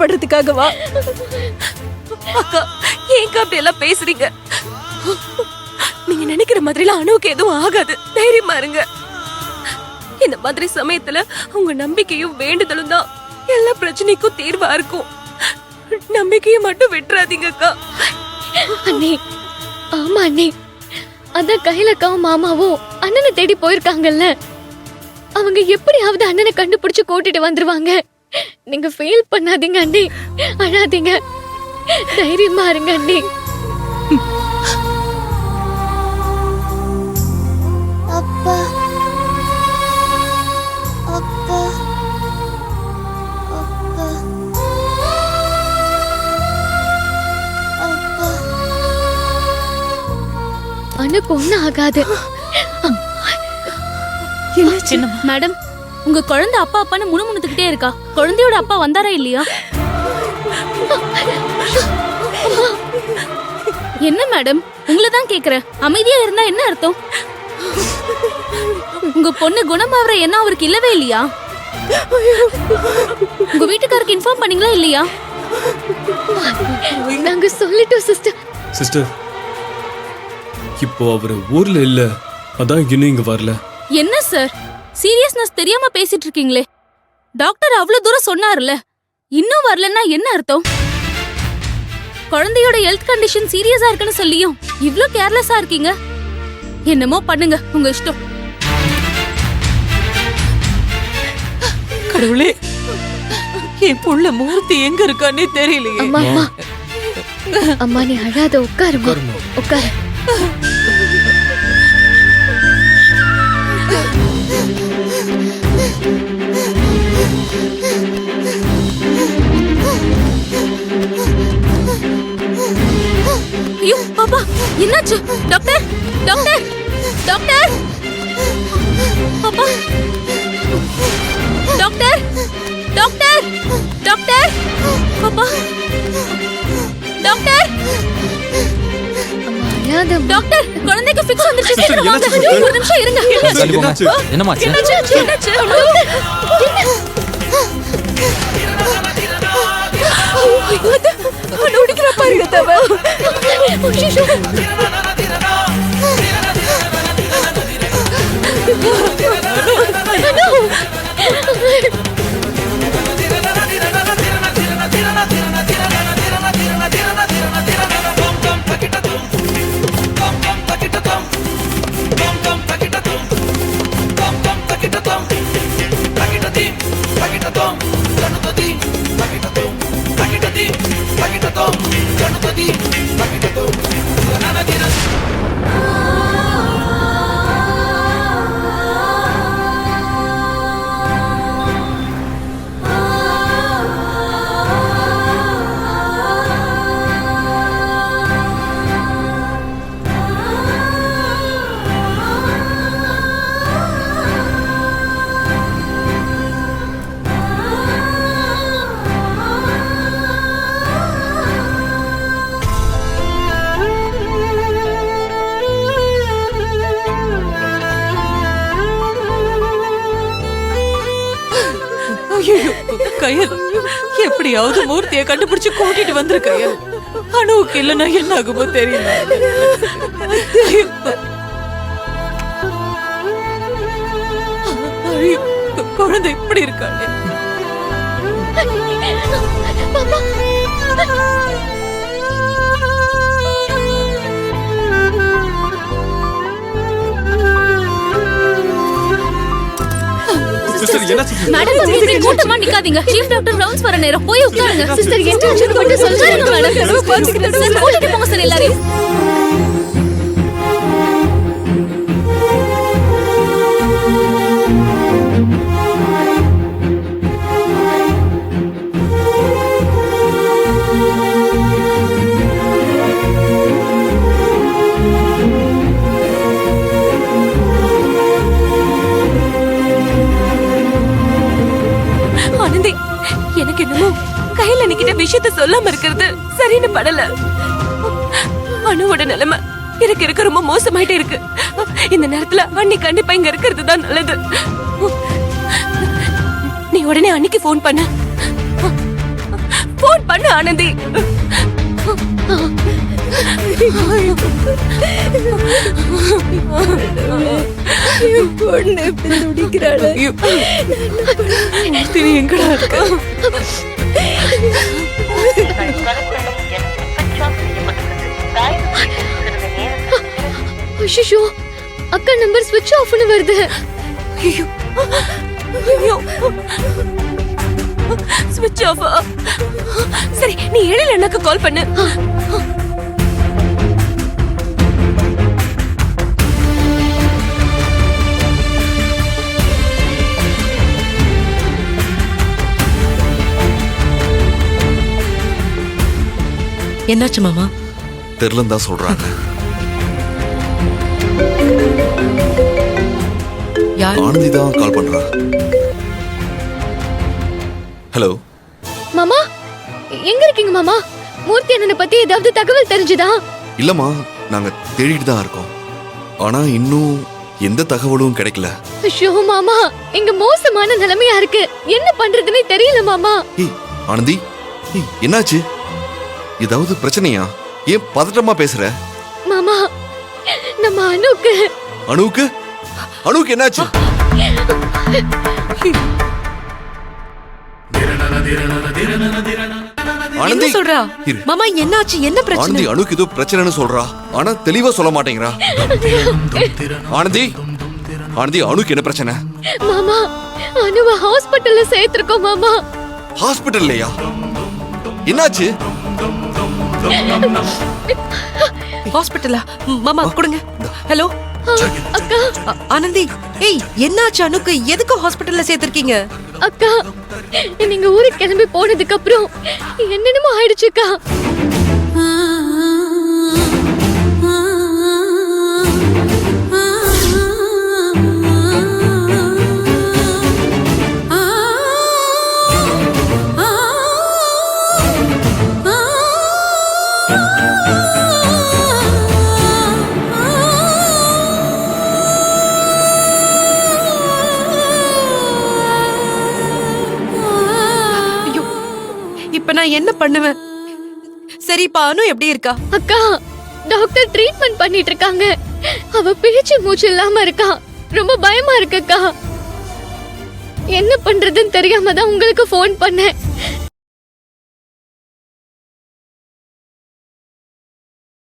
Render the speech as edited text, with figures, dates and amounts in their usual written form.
சந்தோஷப்படுறதுக்காகவா? அக்கா, ஏங்க அப்படி எல்லாம் பேசுறீங்க? நீங்க நினைக்கிற மாதிரி எல்லாம் அணுவுக்கு எதுவும் ஆகாது. தைரியமா இருங்க. இந்த மாதிரி சமயத்துல உங்க நம்பிக்கையும் வேண்டுதலும் தான் எல்லா பிரச்சனைக்கும் தீர்வா இருக்கும். நம்பிக்கையை மட்டும் விட்டுறாதீங்க அக்கா. அண்ணே, ஆமா அண்ணே, அதான் கையிலக்காவும் மாமாவும் அண்ணனை தேடி போயிருக்காங்கல்ல. அவங்க எப்படியாவது அண்ணனை கண்டுபிடிச்சு கூட்டிட்டு வந்துருவாங்க. நீங்க ஃபீல் பண்ணாதீங்க அண்ணே, அழாதீங்க, தைரியமா இருங்க அண்ணே. அப்பா அப்பா அப்பா அப்பா. அனுக்கு ஒண்ணு ஆகாது. மேடம், உங்க குழந்தை அப்பா அப்பான்னு முணுமுணுத்துக்கிட்டே இருக்கா. குழந்தையோட அப்பா வந்தாரா இல்லையா? என்ன மேடம், உங்களை தான் கேக்குறேன். அமைதியா இருந்தா என்ன அர்த்தம்? உங்க பொண்ணு குணமாவற என்ன அவருக்கு இல்லவே இல்லையா? உங்க வீட்டுக்காரருக்கு இன்ஃபார்ம் பண்ணீங்களா இல்லையா? நாங்க சொல்லிட்டோம் சிஸ்டர். சிஸ்டர், இப்போ அவரு ஊர்ல இல்ல, அதான் இன்னும் இங்க வரல. என்ன சார், சீரியஸ்னஸ் தெரியாம பேசிட்டு இருக்கீங்களே. டாக்டர் அவ்வளவு தூரம் சொன்னார்ல, இன்னும் வரலன்னா என்ன அர்த்தம்? குழந்தையோட ஹெல்த் கண்டிஷன் சீரியஸா இருக்குன்னு சொல்லியும் இவ்ளோ கேர்லெஸ்ஸா இருக்கீங்க. என்னமோ பண்ணுங்க, உங்க இஷ்டம். கடவுளே, என் புள்ள மூர்த்தி எங்க இருக்கானே தெரியலையே. அம்மா அம்மா அம்மா, நீ அழாத, உட்காருமா, உட்காரு. ஐயோ பாப்பா, என்னாச்சு? டாக்டர், டாக்டர், டாக்டர், பாப்பா, டாக்டர், டாக்டர், டாக்டர், பாப்பா, டாக்டர், அம்மா அழாத. டாக்டர், குழந்தைக்கு ஃபிக்ஸ் வந்துருச்சு. சீக்கிரம் வாங்க. ஒரு நிமிஷம் இருங்க. என்னமாச்சு? என்னாச்சு? என்னாச்சு? நோடிக்கிறா பாருங்க தவ. கையல், எப்படியாவது மூர்த்தியை கண்டுபிடிச்சு கூட்டிட்டு வந்துரு கையல். அணுவுக்கு இல்லைன்னா என்ன ஆகுமோ தெரியல. ஐயோ, குழந்தை இப்படி இருக்காங்க. மேடம், இப்படி கூட்டமா நிக்காதீங்க. சீஃப் டாக்டர் ரவுண்ட்ஸ் வர நேரம், போய் உட்காருங்க. சிஸ்டர், என்ன ஆச்சுன்னு மட்டும் சொல்லுங்க மேடம். சார், கூட்டிட்டு போங்க சார் எல்லாரையும். ஆனந்தி, எனக்கு என்னமோ கையில நிக்கிட்ட விஷயத்த சொல்லாம இருக்கிறது சரின்னு படல. அணுவோட நிலைமை எனக்கு இருக்க ரொம்ப மோசமாயிட்டே இருக்கு. இந்த நேரத்துல அண்ணி கண்டிப்பா இங்க இருக்கிறது தான் நல்லது. நீ உடனே அன்னைக்கு போன் பண்ண. போன் பண்ணு ஆனந்தி. பொண்ணு எப்படி துடிக்கிறாள். எங்கடா இருக்க? ஐயோ, அக்கா நம்பர் ஸ்விட்ச் ஆஃப்னு வருது. ஐயோ, ஐயோ, ஸ்விட்ச் ஆஃப். சரி, நீ எழில் எனக்கு கால் பண்ணு. என்னாச்சு மாமா? தெரியலன்னு தான் சொல்றாங்க. யார்? ஆனந்தி தான் கால் பண்றா. ஹலோ மாமா, எங்க இருக்கீங்க மாமா? மூர்த்தி அண்ணனை பத்தி ஏதாவது தகவல் தெரிஞ்சுதா? இல்லம்மா, நாங்க தேடிட்டு தான் இருக்கோம். ஆனா இன்னும் எந்த தகவலும் கிடைக்கல. ஐயோ மாமா, இங்க மோசமான நிலைமையா இருக்கு. என்ன பண்றதுன்னே தெரியல மாமா. ஏய் ஆனந்தி, ஏய் என்னாச்சு? ஏதாவது பிரச்சனையா? ஏன் பதட்டமா பேசுற? மாமா, நம்ம அனுக்கு அனுவுக்கு என்னாச்சு? ஆனந்தி சொல்றா இரு. மாமா, என்னாச்சு? என்ன பிரச்சனை? ஆனந்தி அனுக்கு ஏதோ பிரச்சனைன்னு சொல்றா. ஆனா தெளிவா சொல்ல மாட்டேங்கிறா. ஆனந்தி, அனுக்கு என்ன பிரச்சனை? மாமா, அனுவ ஹாஸ்பிடல்ல சேர்த்திருக்கோம் மாமா. ஹாஸ்பிடல்லையா? என்னாச்சு? ஹாஸ்பிடலா? மாமா கொடுங்க. ஹலோ அக்கா, ஆனந்தி, ஏய் என்னாச்சு அனுக்கு? எதுக்கு ஹாஸ்பிடல்ல சேர்த்திருக்கீங்க? அக்கா, நீங்க ஊருக்கு கிளம்பி போனதுக்கு அப்புறம் என்னென்னமோ ஆயிடுச்சுக்கா. இப்ப நான் என்ன பண்ணுவேன்? சரி, இப்ப அனு எப்படி இருக்கா? அக்கா, டாக்டர் ட்ரீட்மெண்ட் பண்ணிட்டு இருக்காங்க. அவ பேச்சு மூச்சு இல்லாம இருக்கா. ரொம்ப பயமா இருக்குக்கா. என்ன பண்றதுன்னு தெரியாம தான் உங்களுக்கு ஃபோன் பண்ணேன்.